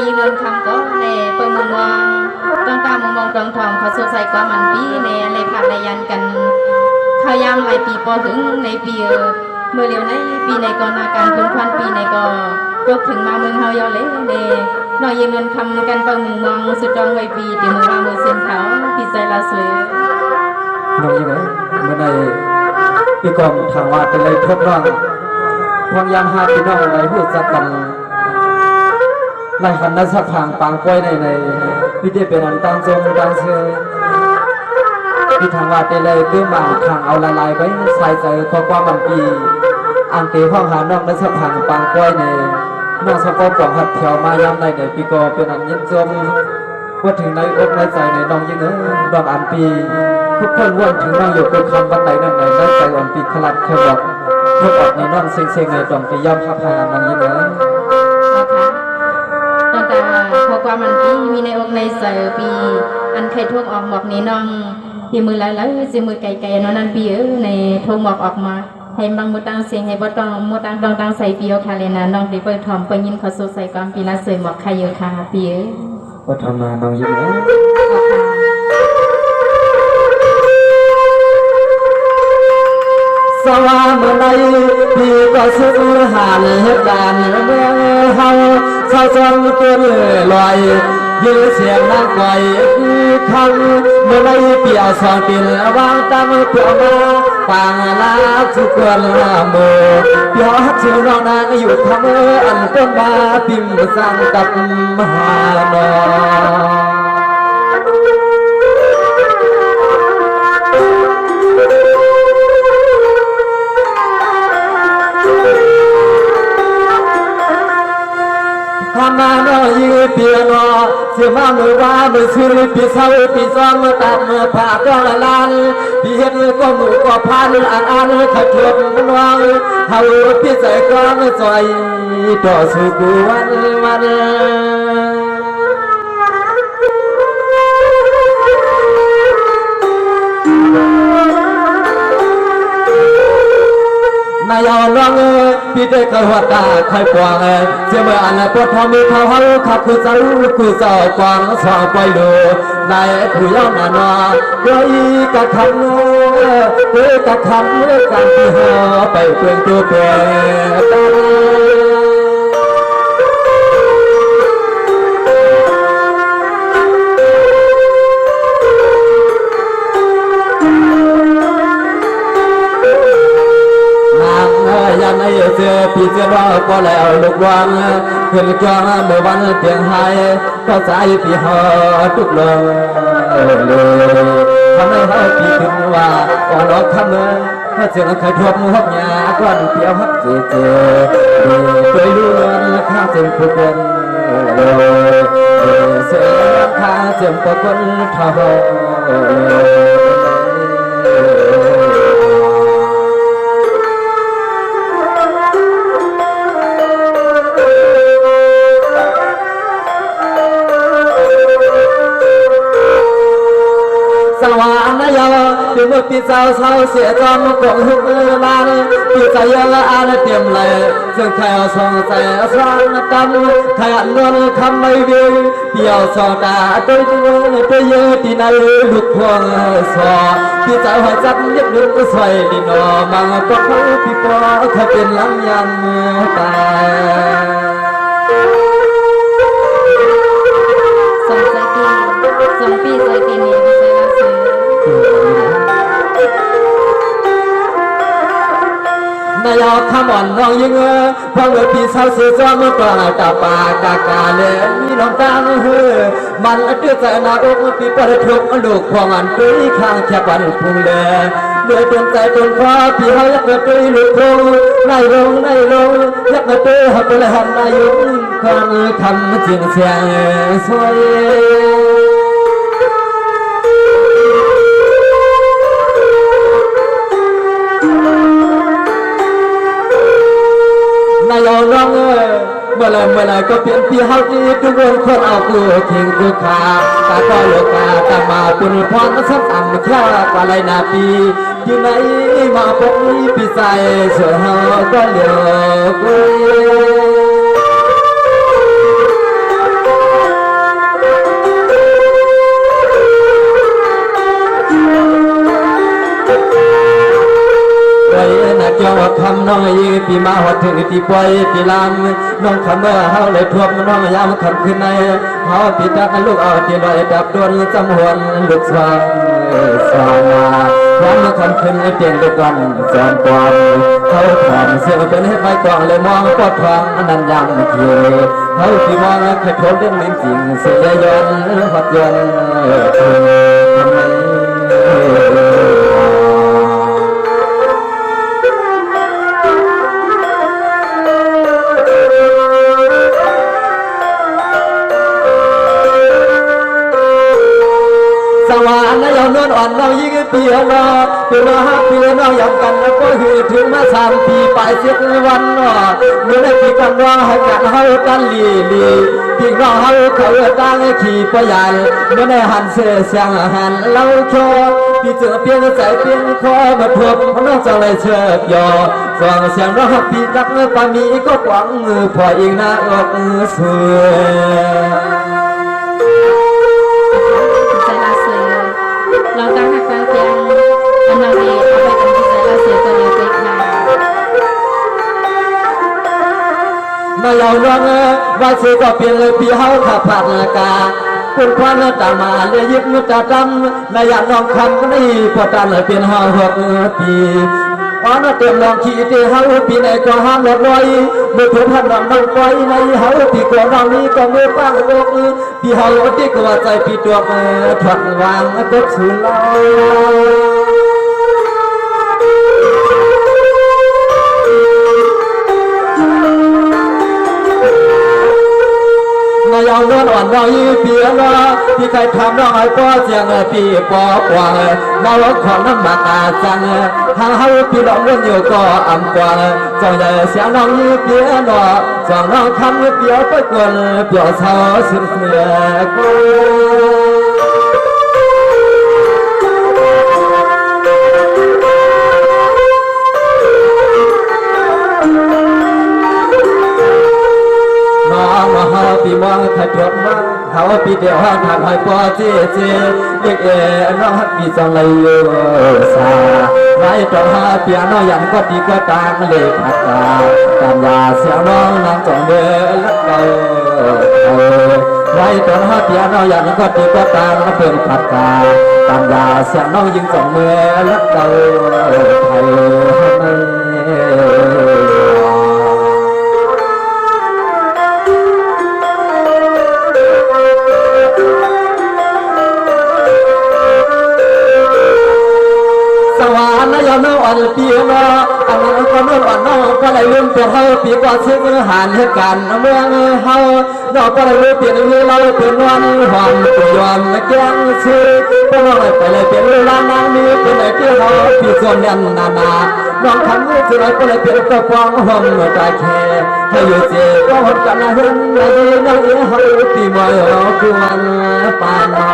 ยิงเดินคำก็ในเปิดมุมมองต้องตามมุมมองตรงทองเขาสดใสก็มันปีในอะไรผ่านในยันกันเขายามหลายปีพอถึงในปีเมื่อเร็วในปีในก่อนอาการคุณควันปีในก็ยกถึงมาเมืองเฮายอเล่เน่นอยยิงเงินคำกันเปิดมุมมองสุดจองไว้ปีเดี๋ยวมือวางมือเส้นเขาปีใจลาสวยน้องยังไงเมื่อในปีกองทางว่าเป็นไรทบร่างพองยามหาพี่น้องอะไรพูดจักกันในหันนัสพังปางก้อยในวิธีเป็นอันตั้งจงตั้งเชื่อพี่ทางว่าเป็นไรคือมาทางเอาละลายไว้ใส่ใจข้อความมันปีอันตีห้องหาน้องนัสพังปางก้อยในน้องสกปรกหัดเที่ยวมายามในปีกอเป็นอันยิ้มจมว่าถึงในอกในใจในน้องยิ่งดอกอันปีทุกคนวนถึงน้องอยู่เป็นคำวันไหนนั่นไหนได้ใจอ่อนปีขลัดเคยบอกทุกออกในน้องเซ็งๆในดองไปย่อมขับพามันยิ่งตั้งแต่พอความมันปีมีในอกในใจปีอันใครทุ่งออกหมอกนี้น้องที่มือไหลๆสิมือไก่ๆนั่นปีในทุ่งหมอกออกมาให้บางมุตังเสียงให้บ่ต้องมุตังดองตังใส่ปีเอาค่ะเลยนะน้องได้เปิดทอมเปิดยินเขาสดใส่ความปีละเสยหมอกใครเยอะค่ะปีก็ทำมาน้องยิ่งสว่าเมื่อใดพี่ก็ซื้อหาเหตุการณ์เมื่อเฮาเศร้าจนตัวลอยยืนเสียงนั่งไกวครั้งเมื่อใดเปี่ยวสองปีวางตามเพื่อมาต่างลาทุกคนละโมเปี่ยวชื่อน้องนางอยู่ทำอันต้นบาปิมสังกับมหานมาโนยืเปียโนเสียมาเมื่อว่าเมื่อชื่อปีเศร้าปีซ้อมเมื่อตามเมื่อผ่าก็ละลานปีเห็นก็มือก็พันอ่านขัดเทียมมันวางเฮาพี่ใจก็ใจต่อสู้กูวันนายเอาน้องพี่ได้เคยหัวตาเคยปวงเจ้าเมื่ออันปวดท้องมือเขาขับคือเจ้าปวงสองไปดูนายผู้ย่อมนอนด้วยกะคำด้วยกะคำการที่หาไปเปลี่ยนตัวเปลี่ยนยันให้เจอพี่เจ้าว่าก็แล้วลูกวางขึ้นกลางเมื่อวันเพียงหายก็ใจพี่หอทุกเลยทำให้เขาพี่ถึงว่าอ่อนออกคำถ้าเสียงเคยทวงหักยาก้อนเปียวหักเจโดยล้วนข้าเจ็บผู้คนเสียงข้าเจ็บผู้คนเท่าสว่างนายเดี๋ยวเมื่อปีเศร้าเสียจอมกงหุบลานปีใจละอานเตรียมเลยซึ่งแค่ส่งใจสร้างกันแค่นวลคำไม่ดีเปี่ยวสอดาตัวเยอะที่ในลูกพวงสอปีใจหอยจับยึดลึกสวยดินอมังปอกพี่ปอเขาเป็นลำยันตายสองปีใจปีนี้ไม่ใช่ละเสือนายเอาขมอนน้องยิงพอเมื่อพี่สาวเสียจอมปลาตาปากากาเลมีน้องตามันเดือดใจนาอกพี่ประทุกลูกพวงอันปีข้างแค่วันพุ่งเลเมื่อดวงใจดวงฟ้าพี่เขาอยากเกิดด้วยลูกพงในลงอยากเกิดด้วยหักเลยหันนายุงความคำจึงเสียงสวยนายเอาน้องเมื่อไรก็เปลี่ยนพี่เฮาที่ทุกคนคนเอากูทิ้งกูขาตาก็โลกาตามาปุนพรสักอ่ำแค่กว่าไรนาปีที่ไหนมาพบพี่ใส่เสือเฮาก็เหลียวกู น้องยีปีมาหอดถึงปีปล่อยปีลามน้องคำเมื่อเฮาเลยทวมน้องยามคำขึ้นในเฮาปีจักลูกเอาตีลอยดับดวนจำหวนลูกสวางสวานายามคำขึ้นเปลี่ยนด้วยกันจอมปอนเขาถอมเสื้อเป็นให้ไปกองเลยมองปอดทองอันนั้นยังเทีเขาปีมองเคยทนเรื่องลิ้นจริงเสียย้อนหัดย้อนทำไมสวรรค์ยาวนวลอ่อนเรายิ่งเปียนอเปียนฮักเปียนอยากกันก็หือถึงมา3 ปีไปเสียวันนอเมื่อได้ปีกันรอให้กันเฮากันลีพี่น้องเฮาเขาตั้งขี่ปะยันเมื่อได้หันเสียเสียงหันเล่าโชว์พี่เจอเพียงใจเพียงคอมาทวบน้องจะเลยเชิดยอฟังเสียงร้องพี่รักปามีก็หวังพออีกนะอกสวยเราตั้งหักตั้งเตียงอันเราดีเอาไปกันที่ใจเราเสียตัวเดียวไปนานมาเราน้องว่าเสียก็เปลี่ยนเลยพี่เฮาขับผ่านกาคุณควันตามาเลยยิบมุตาดำในอยากน้องคำนี่พอตาเลยเปลี่ยน6 ปีอ๋อน่าเต็มลองขี่เตะเฮาปีไหนก็ห้ามลดลอยเมื่อถูกพันน้ำมันปล่อยในเฮาปีก่อนเรานี้ก็มือปังโลกพี่เฮาที่กว่าใจพี่ตัวมือถัดวางก็สูญเรานายเอาเงินอ่อนเรายี่เปียนะพี่ใครทำน้องไอ้ป้อเสียงพี่ปอกว่ามาลดของน้ำมันอาจังหางเฮาพี่ดอกเงินอยู่ก็อ่ำกว่าจงอย่าเสียน้องยี่เปียนะจงน้องทำเปียไปกวนเปียเศร้าสุดเสียกูมาหาปีมองขัดจบมาเฮาปีเดียวหาทางให้ปอเจเด็กน้องปีจังเลยสาไรต้องหาเปียน้อยยันก็ดีก็ตางเลยผัดกาการยาเสียน้องนางจงเดินลักเก่าไรต้องหาเปียน้อยยันก็ดีก็ตางเปิดผัดกาการยาเสียน้องยิงจงเมื่อลักเก่าไทยยามน้องอ่อนปีนะอันนั้นก็น้องอ่อนน้องก็เลยลืมตัวเฮาปีกว่าซื้อหารเหตุการณ์เมืองเฮาน้องก็เลยเปลี่ยนเรื่องเราเป็นวันหอมย้อนแกงซื้อก็น้องไปเลยเปลี่ยนเรื่องนางนี้เป็นไอ้ที่เฮาปีส่วนยันนาน้องทำให้ที่ไรก็เลยเปลี่ยนตัวฟองหอมตาแค่ให้อยู่เจ็บก็หดกันนะเห็นในน้องเฮาปีมอยกวนปานา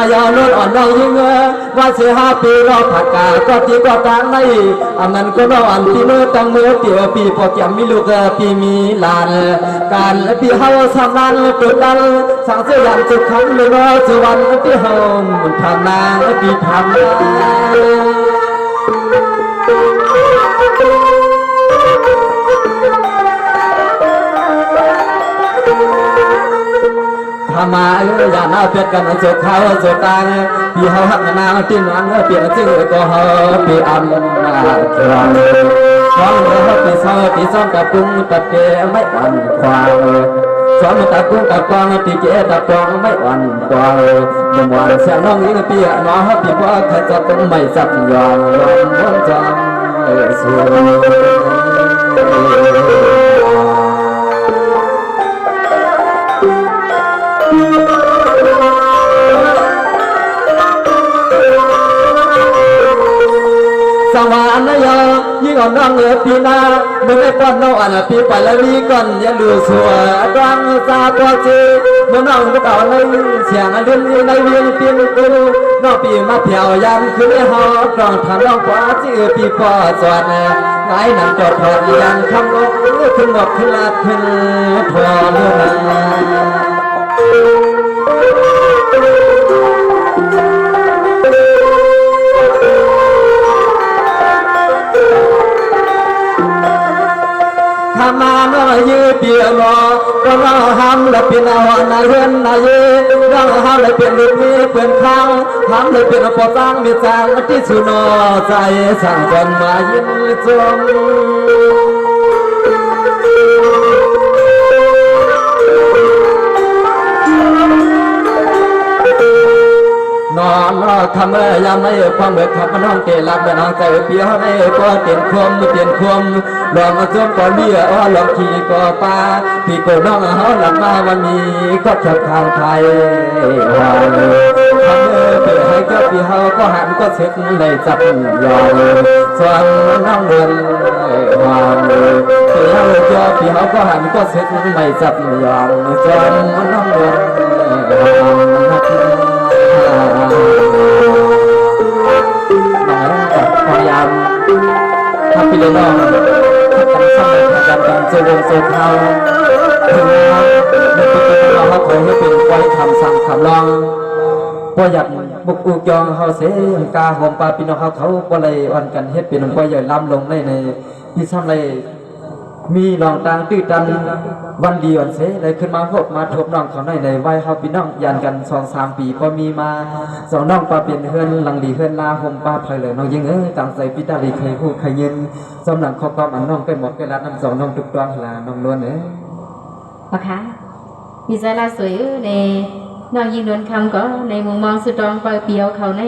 ายาโนนอ่อนน้องยิ่งว่าเสีย5 ปีรอผักกาก็ตีก็ตางในอันนั้นก็น้องอันที่มือตั้งมือเตี่ยวปีพอแก้มมีลูกปีมีหลานการปีเฮาสำนันตุดันสั่งเสียอย่างจุดคำเลยว่าจะวันที่เฮาทำนางปีทำทำมาอย่าหน้าเปลี่ยนกันสุดเขาสุดตางพี่เฮาหักนาติ้นอันเปลี่ยนจึงก็เฮาปีอันนาครังฟังเฮาปีเศร้าปีซ้อมกับกุ้งตัดเกไม่อ่อนควางซ้อมตัดกุ้งกับกวางตีเกตัดกวางไม่อ่อนควางดมวันเสียงน้องยิ่งเปียน้องปีว่าใครจะต้องไม่จับยอมวันจำสวยสวรรค์ยายิ่งอ่อนน้องปีนาเมื่อไม่ป้อนน้องอ่อนปีไปแล้วมีก่อนอย่าลืมสวยดังซาตัวจีเมื่อน้องก็ต่อเลยเสียงเดินในเวียนเปลี่ยนกูน้องปีมาเที่ยวยันคือไม่หอกรองทำน้องกว่าจีปีปอสวดใน ไอ้นั่งจอดถอดยันคำว่าขึ้นบอกขึ้นลาดขึ้นพอเมื่อนามาเมื่อยืดเดียวก็เราห้ามและเป็นเอาหน้าเรือนหน้าเย่เราห้ามและเป็นลูกมีเพื่อนข้างห้ามและเป็นปอตั้งมีจางที่สุนอใจสั่งกันมายินจมนอนรอคำยามไม่ความเบิกขับน้องเกลับน้องใจเปียวให้ก็เตียนคมเตียนคมลองมาจมก่อนเบี้ยลองขี่ก่อปลาพี่ก็น้องเขาหลับมาวันนี้ก็ชักทางไทยหอยคำเปิดให้ก็พี่เขาก็หันก็เช็ดเลยจับยองส่วนน้องเดินหอยเปิดให้ก็พี่เขาก็หันก็เช็ดเลยจับยองส่วนน้องเดินพยายามทำพิเลนองทำสร้างทำการเจริญโซเท้าถึงในปีนี้เราเคยให้เป็นไว้ทำสั่งคำลองว่าอยากบุกอุกยองเขาเสียงกาหอมปลาปีน้องเขาก็เลยวันกันเฮ็ดเป็นว่าใหญ่ล้ำลงในที่ซ้ำเลยมีน้องต่างตื้อตันวันดีวันเสเลยขึ้นมาพบมาทบน้องเขาในวัยเขาพี่น้องยันกัน2-3 ปีพอมีมาสองน้องปลาเป็นเฮือนหลังดีเฮือนลาหมปลาเพลเลยน้องยิงต่างใจพิตาลีเคยพูดขยินสำหรับข้อความอันน้องก็หมดก็รัดน้ำสองน้องทุกตัวหลาน้องล้วนปะคะมีใจลาสวยในน้องยิงนวลคำก็ในมุมมองสุดตองเปเปียวเขาใน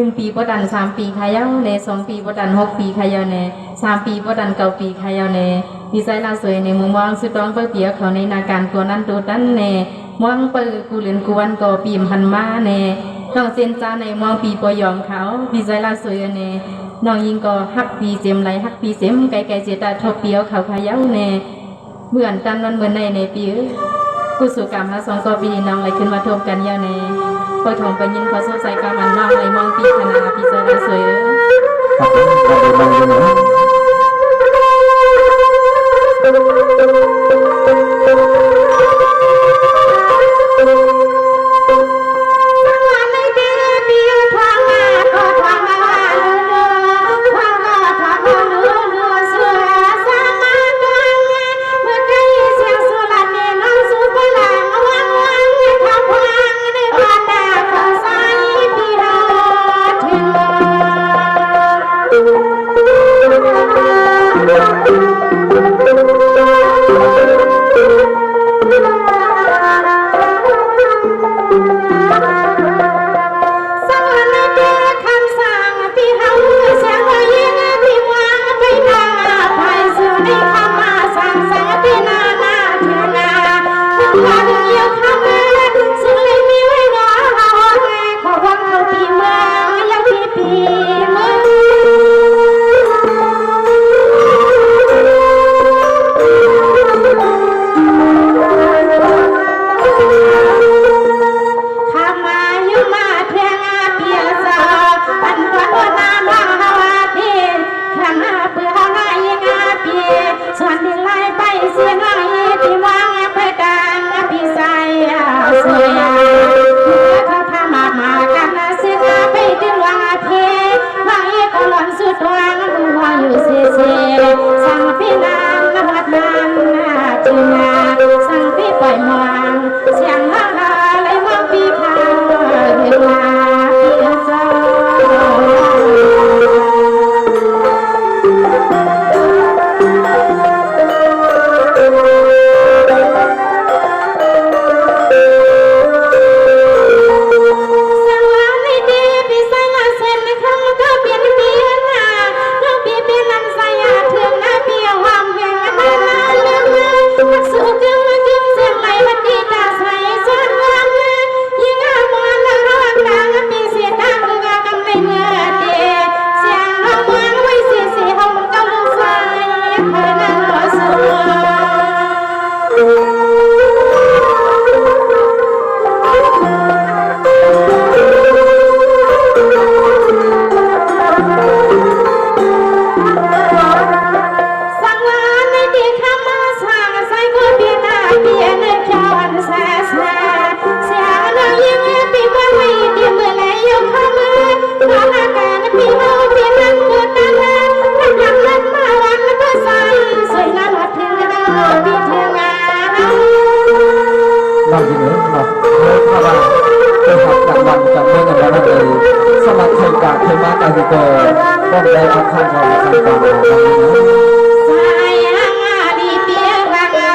1 ปีปดัน3 ปีขายาวใน2 ปีปดัน6 ปีขายาวใน3 ปีปดัน9 ปีขายาวในดีไซน์ลาสวยในมุมมองสุดตองเปเปียวเขาในนาการตัวนั้นตัวนั้นในมองเปิกูเลือนกวนก็ปีมพันมาในน้องเซนจ้าในมองปีปอยองเขาดีไซน์ลาสวยในน้องยิงก็ฮักปีเจมไรฮักปีเซมไกลเจตาทบเปียวเขาขายาวในเหมือนตันวันเหมือนในปีกูสู่กรรมหา2 กปีน้องไหลขึ้นมาทบกันยาวในปฐมปัญญินขอสดใสกามันน้องไหลมองปีคณะปีเจริญสวยThank you. หับรางวัลกันเมื่อกันวันเลยสมัครใครกาใครมาตาฮิโกป้องได้ทำขั้นของขั้นตอนของมันนะ สายงาดีเปียรักลา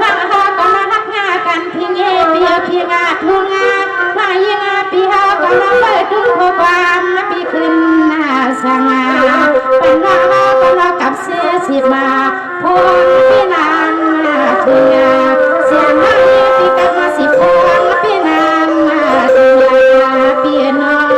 หักหาก็มาหักงากันพิงเอเปียพิงาทุงามายิงาปีหาก็มาเปิดดุขความปีขึ้นหน้าสง่าเป็นว่าก็มากับเสียสิมาพวงพี่นางทุงาเสียงให้ปีกับมาสิพวงพี่นางทุงาเปียน้อง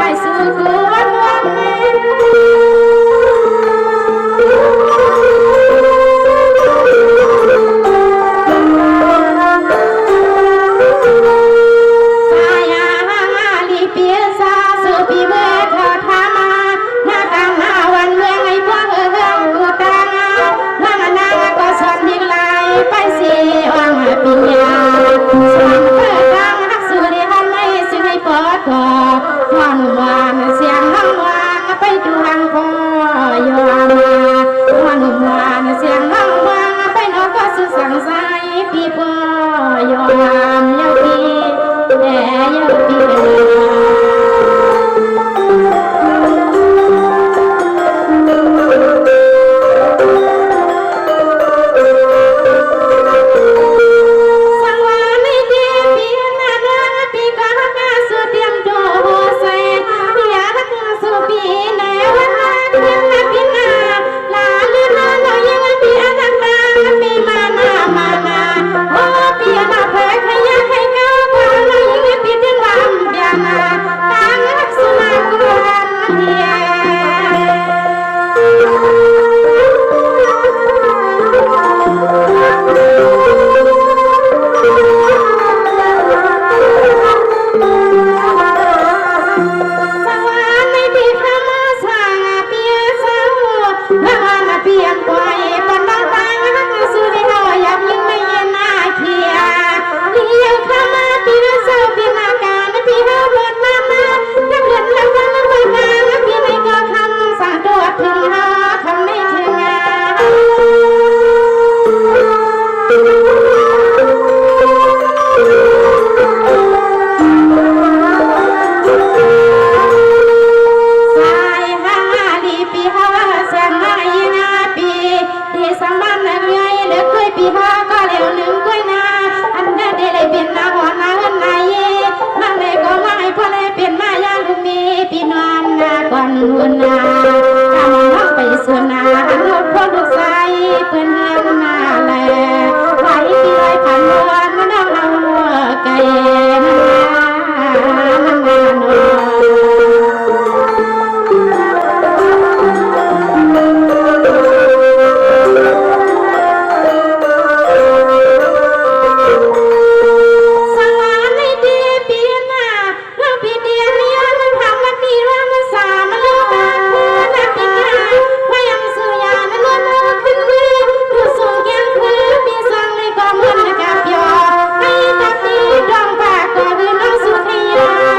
Hãy subscribe cho kênh Ghiền Mì Gõ để không bỏ lỡ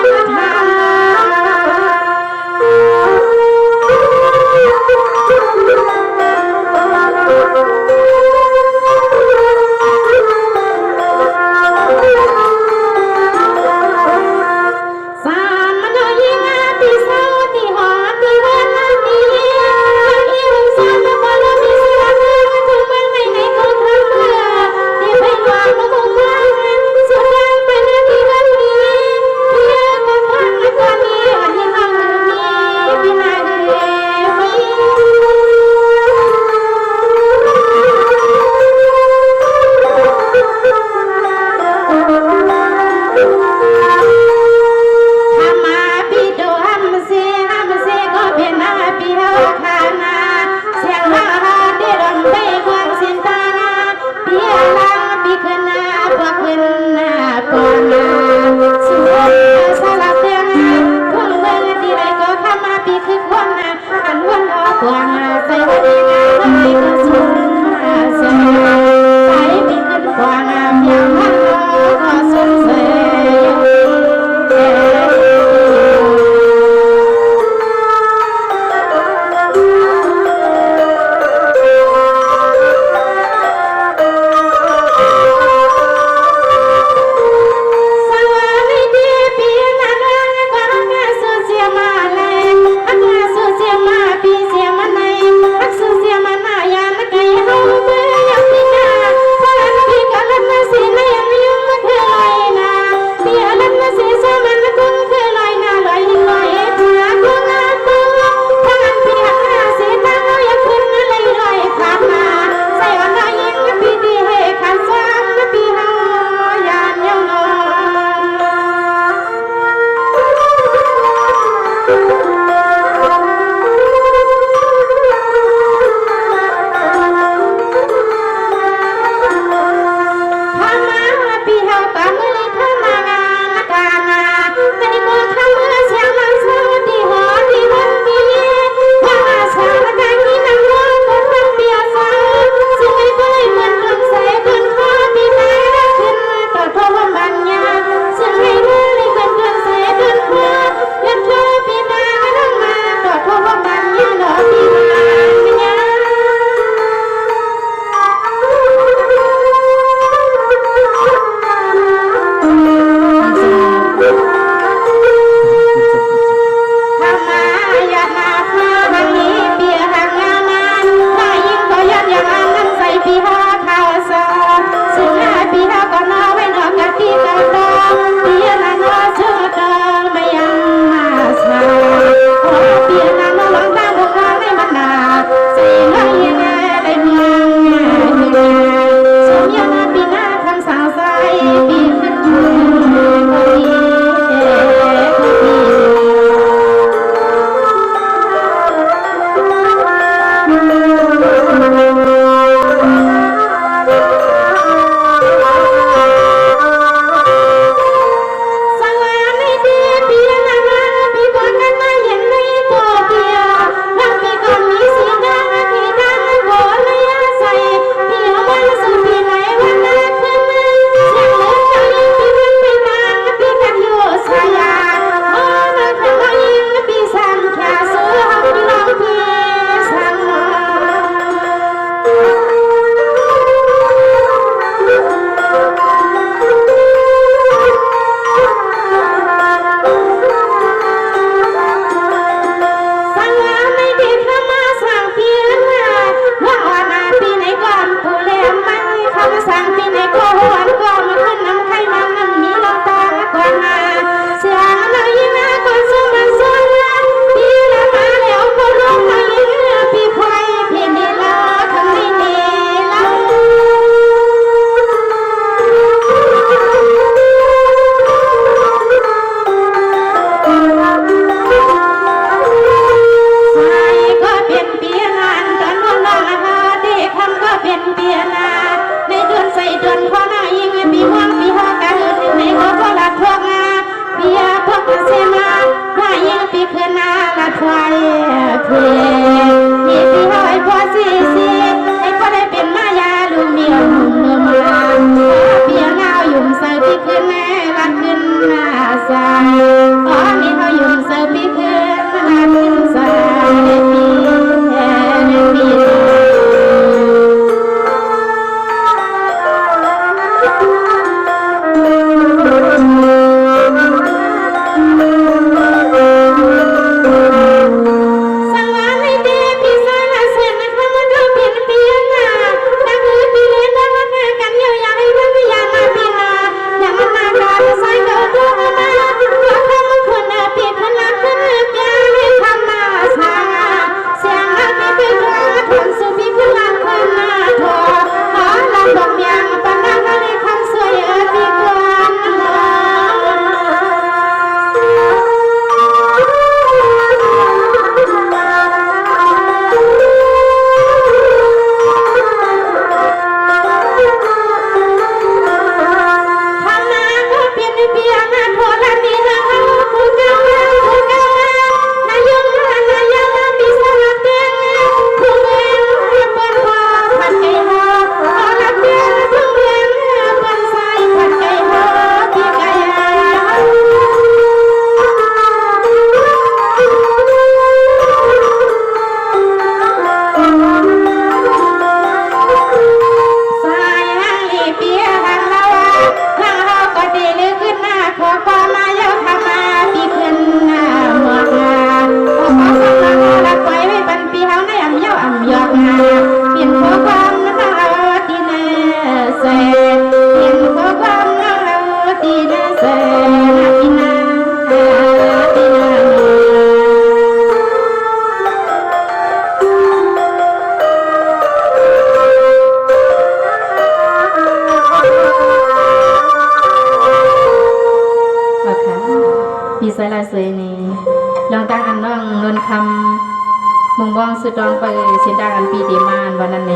มุงบองสุดองไปเสียดางอันปีดีมานวันนั้นเน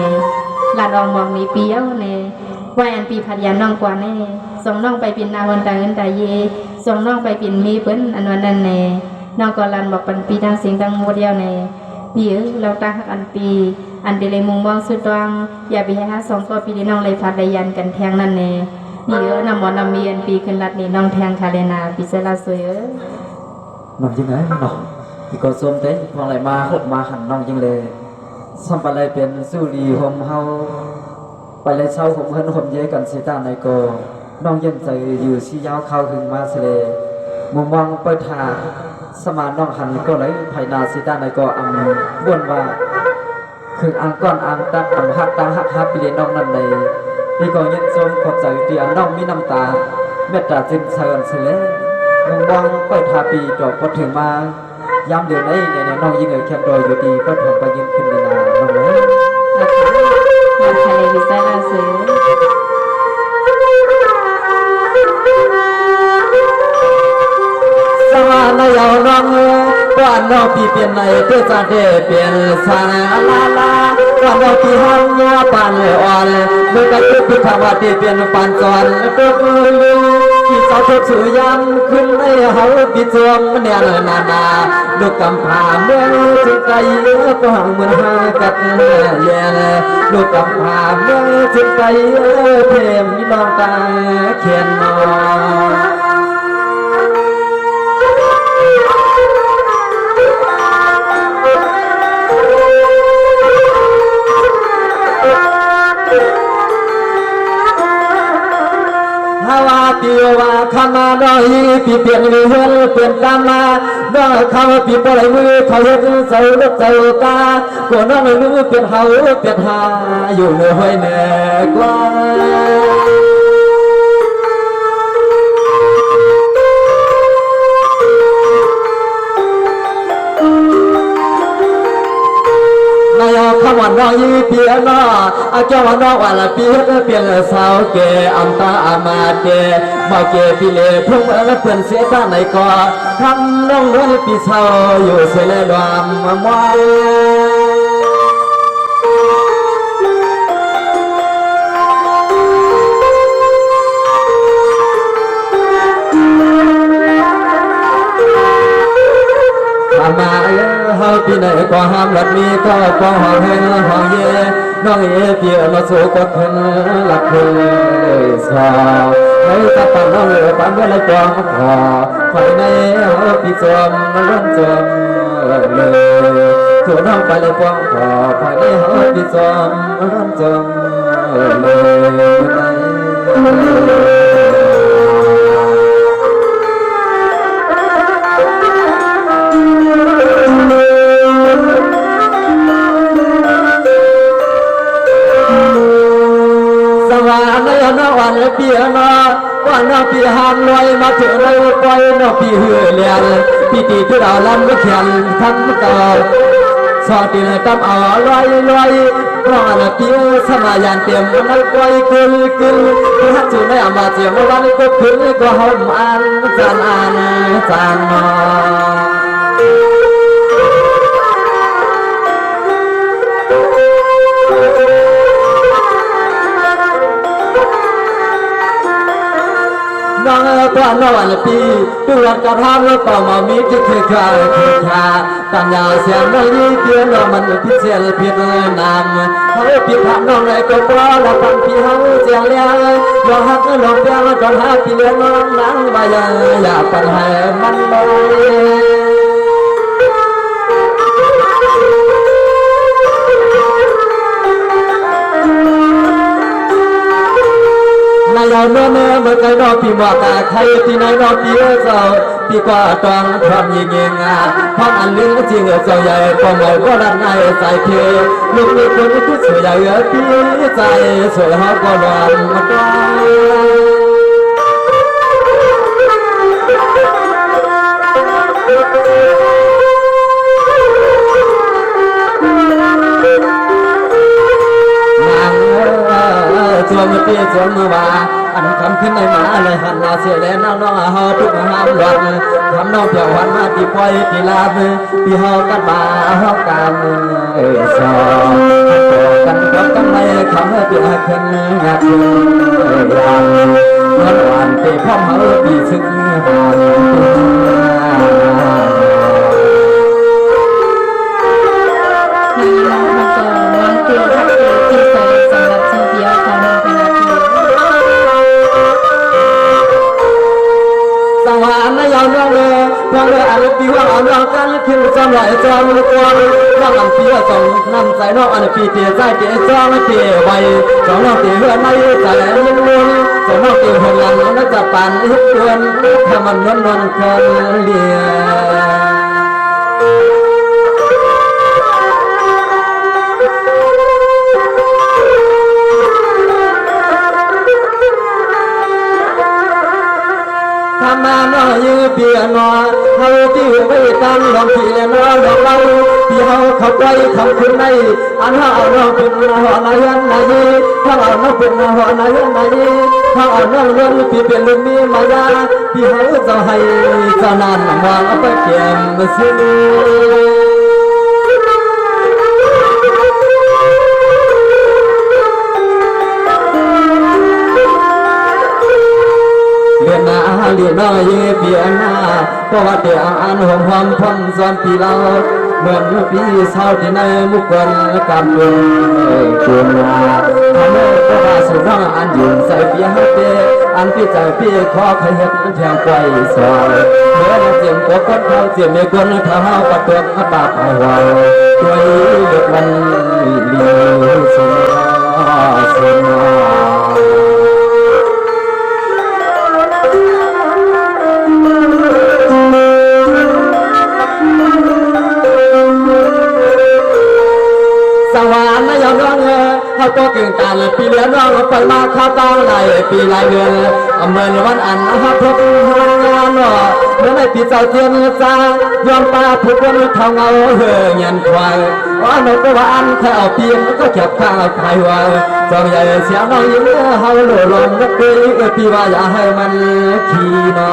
ลาดองมองมีเปียวเนว่าอันปีผัดยาน้องกว่าเนส่งน้องไปปินนาวันตาเงินตาเยส่งน้องไปปินมีเปิ้นอันวันนั้นเนน้องก็ลันบอกปันปีดังเสียงดังโมเดียวเนปีเราตาหักอันปีอันเดเลยมุงบองสุดองอย่าไปหาสองก็ปีดีน้องเลยผัดได้ยันกันแทงนั่นเนนี่นำมอนำมีอันปีขึ้นรัดนี่น้องแทงคาเลนาปีเซลาสวยน้องยังไงน้องพี่ก็ส้มเต้พอไหลมาหดมาหันน้องยังเลยสัมปะไรเป็นสู้ดีผมเฮาไปเลยเช่าผมเฮินผมเยกันเสียตาในก็น้องยังใจอยู่ชี้ยาวเข้าถึงมาเสลมุมมองเปิดหาสมานน้องหันก็เลยไผ่นาเสียตาในก็อังบ้วนว่าคืออังก้อนอังตัดอังหักตาหักฮับไปเลยน้องนั่นเลยพี่ก็ยังส้มขอบใจที่อันน้องมีน้ำตา เมตตาจินเชิญเสลมองมองไปทาปีจบพอถึงมายามเดือนนี้เนี่ยน้องยิงเอ๋ยแคมดอยอยู่ดีก็ทำไปยินขึ้นในนาน้องเอ๋ย มาทะเลวิซาลาซื้อ สวรรค์ยาวน้องก่อนน้องพี่เปลี่ยนในเพื่อจะได้เปลี่ยนสารลาลาก่อนน้องพี่หันยัวปันอ่อนเมื่อกันทุกพิธาวาที่เปลี่ยนปันจอนตัวมือที่สาวทุกสุยันขึ้นในเฮาพี่จวมเนี่ยนานาลูกกำพาเมื่อถึงไกลก็ห่างเหมือนหากัดเย็นลูกกำพาเมื่อถึงไกลเทมมีน้องตาเขียนนอ ฮาวาปิวาขามาดอยปีเปลี่ยนเฮือนเปลี่ยนตามมาดอยเขาปีปล่อยมือเขาเฮ็ดเสาลูกเสากาก็น้องมือเปลี่ยนเฮาเปลี่ยนหาอยู่เหนือห้อยเหนือกว่าขวันน้องยีเปียนออาเจ้าวันน้องวันละเปียเปลี่ยนสาวเกอัมตาอามาเกมาเกปีเลพุ่งแล้วเพื่อนเสียด้านไหนก็ทำน้องวันปีเศร้าอยู่เสียเลยดวมมวยมาเฮาปีไหนก็ห้ามหลัดมีก็ป้องห้องเฮงห้องเย่น้องเอ๋เปียมาสู่กดเพิ่นหลักคืนสาวในตาปันน้องเอ๋ปันเมื่อไรจอมขอไฟในเฮาปีจอมมันร้อนจอมเลยถูกน้องไปเลยป้องขอไฟในเฮาปีจอมมันร้อนจอมเลยวันเปียนาวันนาปีหามลอยมาถึงเราปล่อยนาปีเหือเลียนปีตีที่เราลำไม่เขียนทั้งเก่าสอดตีเลยตำเอาลอยลอยเพราะนาปีสมัยยันเตรียมมันปล่อยกึลกึลที่ฮัตจูในอามาเจียมวันก็ขึ้นก็หอมอันจานมาน้องกว่าน้องปีดูรักกระทำแล้วเป่ามามีที่คือขาตั้งยาเสียงน้องยี่เพียน้องมันพิเศษเพียงนามเขาปีพระน้องไหนก็ว่าละพันปีเขาเสียงเลี้ยงน้องฮักน้องเพียงตอนฮักปีเลี้ยงน้องนั่งใบอย่าปัญหามันลอยนายเอาเนื้อเมื่อไก่นอปีหมอกาใครที่นายนอปีเจ้าปีกว่าตองทำยิงยิงพร้อมอันลึกจริงเจ้าใหญ่ก็หมายก็ดันในใจเพลูกมีคนที่สวยใหญ่พี่ใจสวยหอก็ร้อนมาได้จวมปีจวมว่าอันคำขึ้นในมาเลยหันนาเสียแล้วน้องเฮาทุกห้ามวันทำน้องเพียววันมาที่ปล่อยที่ลาบที่เฮากันมาเฮากันสองกันกับกันในคำเปียขึ้นงัดยามวันวันที่พ่อเฮาปีซึ่งหานปีว่าน้องกันขึ้นจำไหลจอมลูกวงน้องลำปีว่าจงนำใจน้องอันปีเตี้ยใจเตี้ยจอมเตี้ยไว้จงน้องเตี้ยเฮือนไม่ใจลุ่นลุ่นจงน้องเตี้ยหัวหลังนักจับปันฮิตเตือนถ้ามันนอนคนเดียว ำมาน้อยยืเปียนอเฮาที่ไว้ตั้งลองที่แล้วน้อลองเราที่เฮาเข้าไปคำคุณในอันเฮาเอาน้องเป็นหัวนายันนายีถ้าเอาน้องเป็นหัวนายันนายีถ้าเอาน้องเรื่องที่เป็นลุงมีมายาที่เฮาจะให้เจ้านานมองเอาไปเก็บซื้อเรียนนาเรียนน้อยเปียนาเพราะว่าเดี๋ยวอ่านหอมหอมพอนสอนปีเราเหมือนปีเศร้าที่ในมุกคนกำเป็นกุนลาทำให้พระบาทสมเด็จอันยืนใส่เปียให้เปอันพี่ใจพี่ขอขยับแทงไปสอยเมื่อเจียมกบเขาเจียมในคนเท้าประตูปากไปวาวด้วยเด็กมันลีสมสมสวรรค์ยอมร้องเขาตัวเก่งการปีเลี้ยงน้องไปมาข้าวต้องไหลปีไหลเงินเมื่อวันอันฮับพบงานเมื่อในปีเจ้าเทียนจ้ายอมตาผู้คนเท่าเงาเหือเงินควายว่าหนูก็ว่าอันแค่เอาเพียงก็เก็บข้าวไผ่วาจองใหญ่เสียน้องยิ้มเฮาหล่อลงนักปีปีว่าอย่าให้มันขี้นอ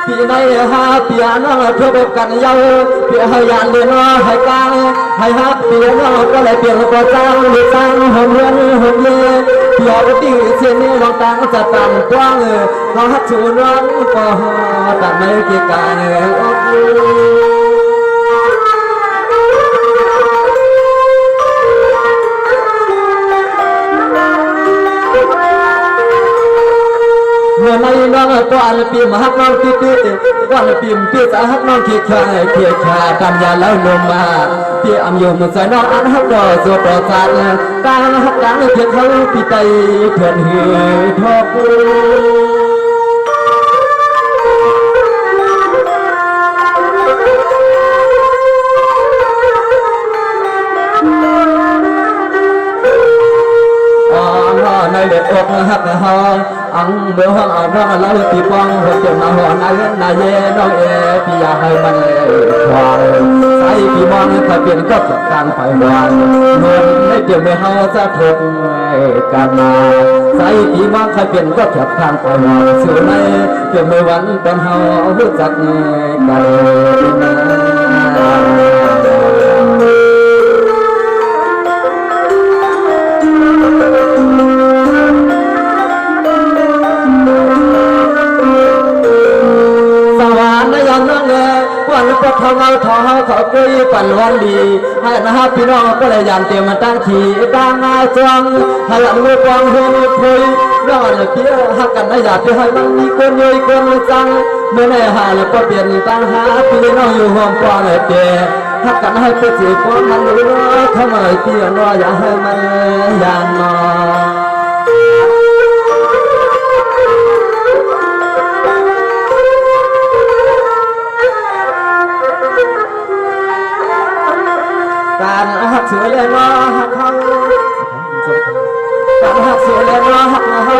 ปีในหาเปียน้องเพื่อแบบกันเยาเปียให้ยานเรียนว่าให้กลางให้ฮักเปียน้องก็เลยเปลี่ยนก็จ้างหรือจ้างหอมเรือนหอมเย่เปียก็ตีเสียนี่ลองตั้งจะตั้งกว้างเขาฮักชูร้องก็แต่ไม่เกี่ยกันเมื่อไม่น้องตัวอันปีมหักน้องที่ตีวันปีมปีจะหักน้องขี้ขาเขี่ยขาตามยาแล้วลมมาปีอำยมใส่น้องอันหักดอกโซดอกจันกลางหักกลางเพียงเขาปีไตเพื่อนเหือทอปูในเล็บอกหักหออังเมื่อห้องเอาน้องเล่าปีปองหัวเจ้ามาหัวนายนายเย่น้องปีอยากให้มันควายใส่ปีมองถ้าเปลี่ยนก็จะกลางไปวางเงินให้เดี๋ยวไม่เฮาจะทกกันมาใส่ปีมองถ้าเปลี่ยนก็จะกลางไปวางสู่ในเดี๋ยวไม่วันเป็นเฮารู้จักกันวันพระเขาทอเขาคุยปั่นวันดีให้นะครับพี่น้องก็เลยยันเตรียมมาตั้งขี่ตั้งอาจวงให้อันมือกองเฮือนคุยนอนเพี้ยหักกันได้อยากให้มันมีคนย่อยคนจังเมื่อในหาแล้วก็เปลี่ยนตั้งหาพี่น้องอยู่ห้องกว้างเลยเตะหักกันให้ไปจีบคนมันรู้ทำไมเพี้ยนว่าอยากให้มันยันนอการหักเสือเลี้ยงว่าหักเขาการหักเสือเลี้ยงว่าหักเขา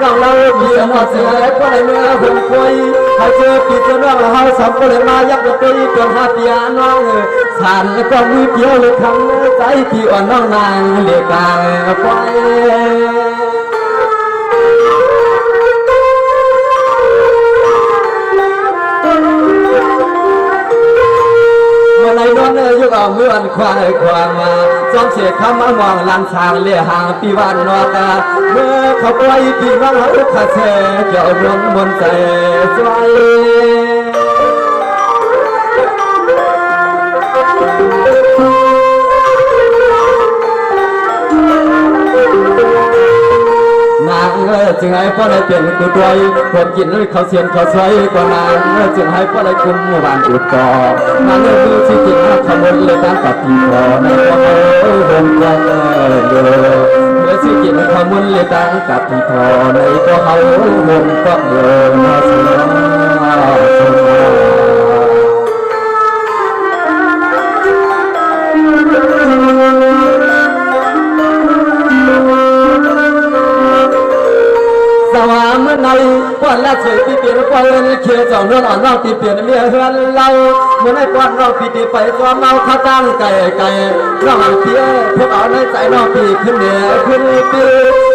น้องเราเบียร์หอดเสือก็เลยเมื่อหุ่นคุยให้เจอปีเจอน้องเราสามก็เลยมายักษ์ตีจนหาเปียน้องสานก็มือเกี่ยวเลยคำใจที่อ่อนน้องนางเลี้ยงกางไฟในนวลยุกเอาเมื่อวันควายความมาซ้อมเสียคำมามองลานสางเลี้ยห่างปีวันนอตาเมื่อเขาปล่อยปีน้องเขาขาเสเจ้าดวงมนใจสวยนางจึงให้พ่อได้เปลี่ยนกูด้วยคนกินเขาเสียนเขาสวยกว่านางจึงให้พ่อได้คุมหมู่บ้านอุดก่อนางมือที่กินขโมยเลยตั้งกับที่คอในพ่อเขาหงกันเมื่อที่กินขโมยเลยตั้งกับที่คอในพ่อเขาหงก็เดินมาเสีย ป้อนและสวยปีเปลี่ยนป้อนเขียวเจ้าเลือดอ่อนน้องตีเปลี่ยนเมียเฮือนเราเมื่อได้ป้อนน้องปีตีไปตัวเมาข้าตั้งไก่น้องเพี้ยพวกเอาในใจน้องปีขึ้นเหนือขึ้นปี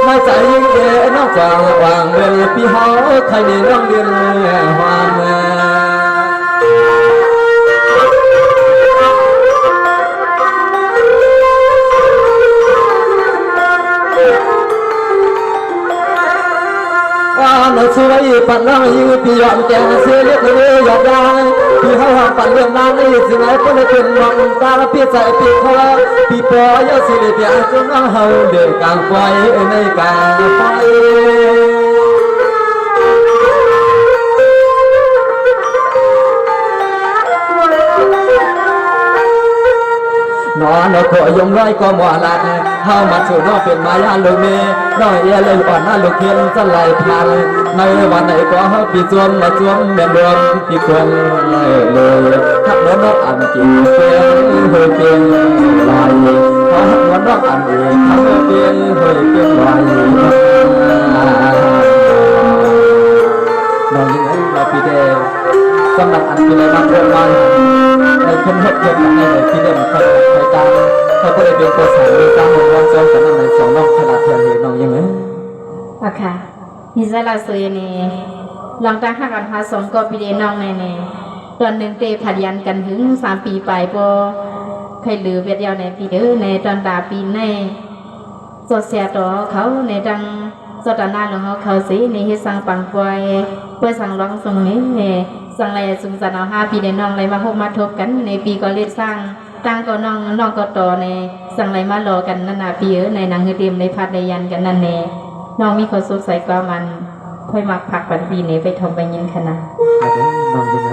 ในใจยิ่งเด่น้องจางวางเวลปีเฮาใครนี่น้องเรียนความnó suy phận nó như bị dọn kẻ xưa liếc người dọn ra bị hao hỏng phận lượng nan đi dừng lại con để tiền mong ta đã biết dạy biết khó bị bỏ yêu sự để tiền cho nó hầu để càng quay ở đây càng quay nó có dùng lại có mỏ lại hao mặt chủ nóเป็นมายาลูกเมน้อยเอเลยอ่อนหน้าลูกเขียนจะไหลผ่านในวันไหนก็ปีจวมมาจวมเมียนรวมปีควงเลยทักน้องนกอันกินเพียงเฮยเพียงลายเขาหักน้องนกอันเองทักเพียงเฮยเพียงลายน้องยังไงเราปีเดสำหรับอันปีเลยมันเรื่องมันในคนหดเกิดในปีเดมันคนไทยการเขาก็เลยเป็นตัวสารมีการมองวางจนกันในสองน้องขนาดเทียนเลยน้องยังไงโอเคนี่จะเราสวยนี่ลองตั้งห้ากันหาสองก็ปีเดน้องในตอนหนึ่งเตะผัดยันกันถึง3 ปีไปพอใครหรือเวียดเดียวในปีเดในตอนดาปีในสดเสียต่อเขาในดังสดหน้าหลวงเขาสีในเฮสังปังปวยเพื่อสั่งร้องทรงนี้สั่งอะไรสุงสันเอา5 ปีในน้องอะไรมาพบมาทบกันในปีก็เรียกสร้างตั้งก็น้องก็ต่อในสั่งอะไรมารอกันนั่นน่ะปีในนางเตียมในพัดในยันกันนั่นเน่น้องมีคนสงสัยก็มันค่อยมักผักปันปีนี้ไปทมไปยินขนาดน้องยังไง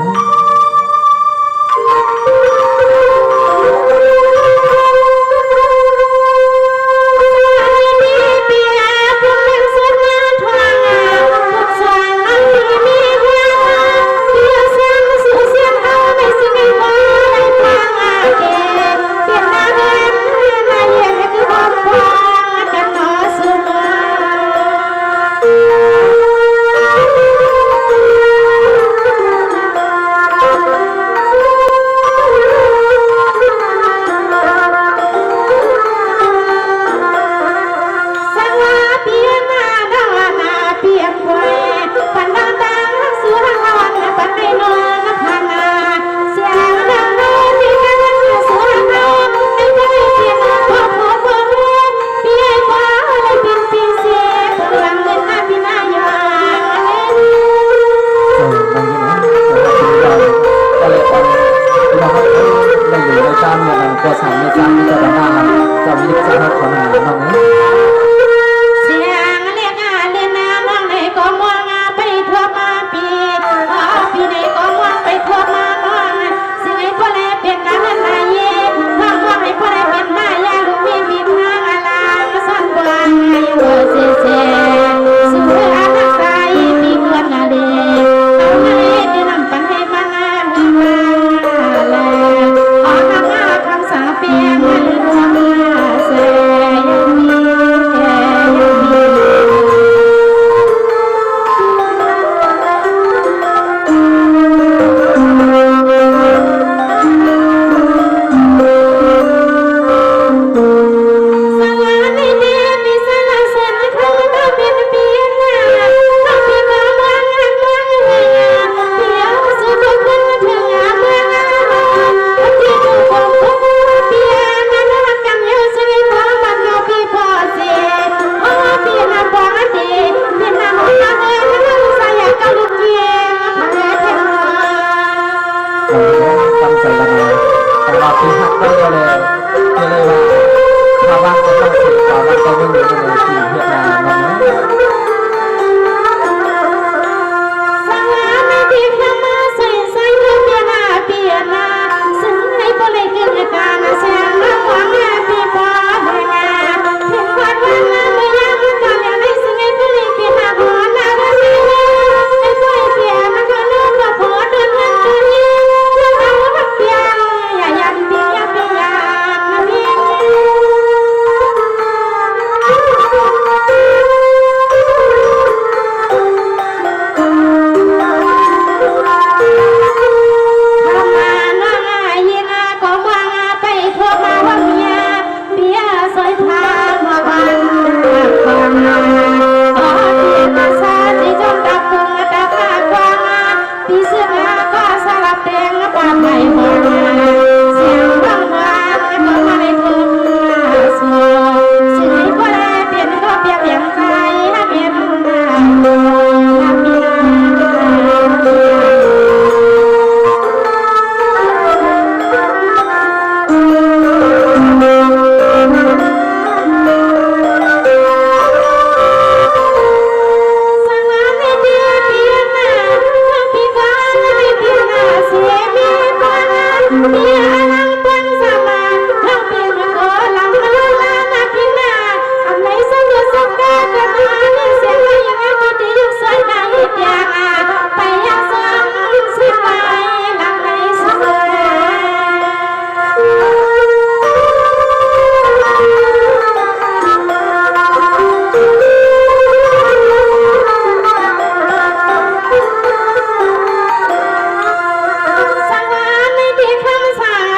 ก็สามไม่ซ้ำจะได้มาจะมีจะรักของหนูน้องนะเสียงเรียกเรียนน้ำมองในก็มองไปทั่วมาปีในก็มองไปทั่วมามองสิ่งไหนพอได้เป็นการนายเย่ทางว่าให้พอได้เป็นมายาลูกมีบินทางอะไรสันบานให้โอเสียสู้อาทักษะปีเกินนาเดเอาให้ได้นำปันให้มาเลยเอาทำงานคำสั่งเปลี่ยนให้รวมเสี เมียลังปังสมาทั้งเพียงโกลังมาลานาพินาอันไหนสังเกตสังกากันมานี่เสียงอะไรยังไงที่ดีอยู่สวยนางอีกอย่างไปยังสองสิไปหลังไหนเสมอสังวานในที่คำสั่ง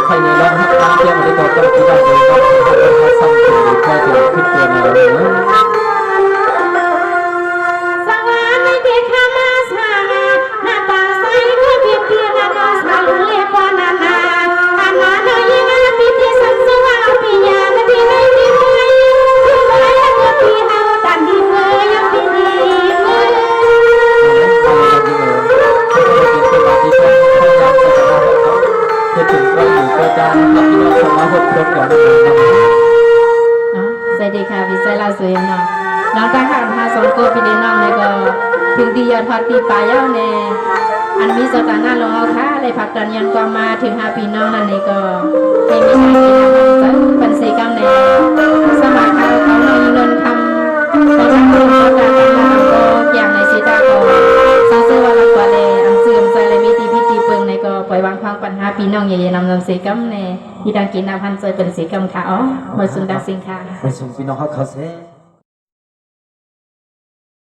ใครในร้องฮักตามเที่ยวมาได้ก็ต้องที่บ้านเลยต้องที่บ้านเขาซ้ำตัวแค่เดียวขึ้นตัวในเราเนาะ สวรรค์ไม่เด็ดข้ามาสาหน้าตาใสก็เพียงเพียงนาโนสาลุเลปอนานาอามาโนยิงอาปิติสัมสวาปิญาณปิไลปิไลคือไว้ก็ปีเฮาตันดีเมื่อยังปีดีเมื่อ สวัสดีค่ะพี่ไซลาสวยเนาะน้องตั้งหันหาสองโกพี่เดน้องเลยก็ถึงดียอดพัดตีปลายเย้าแน่อันมีสตาหน้าลงเอาค่ะเลยผักดันยันความมาถึงหาพี่น้องนั่นนี่ก็ให้มีทางกินน้ำมันเป็นสีกำแน่สมัครเขาเขาน้องยินนคำเขาทำเรื่องประกาศการทำก็อย่างในสีตาก็ซาเซว่าลักว่าเลยอันเสื่อมใจเลยมีตีพิธีเปิงในก็ปล่อยวางความปัญหาพี่น้องเย่ๆนำสีกำแน่ที่ดังกินน้ำพันใจเป็นสีกำค่ะอ๋อหมดสุนดังสิงค่ะ ไปส่งพี่น้องเขาเซ่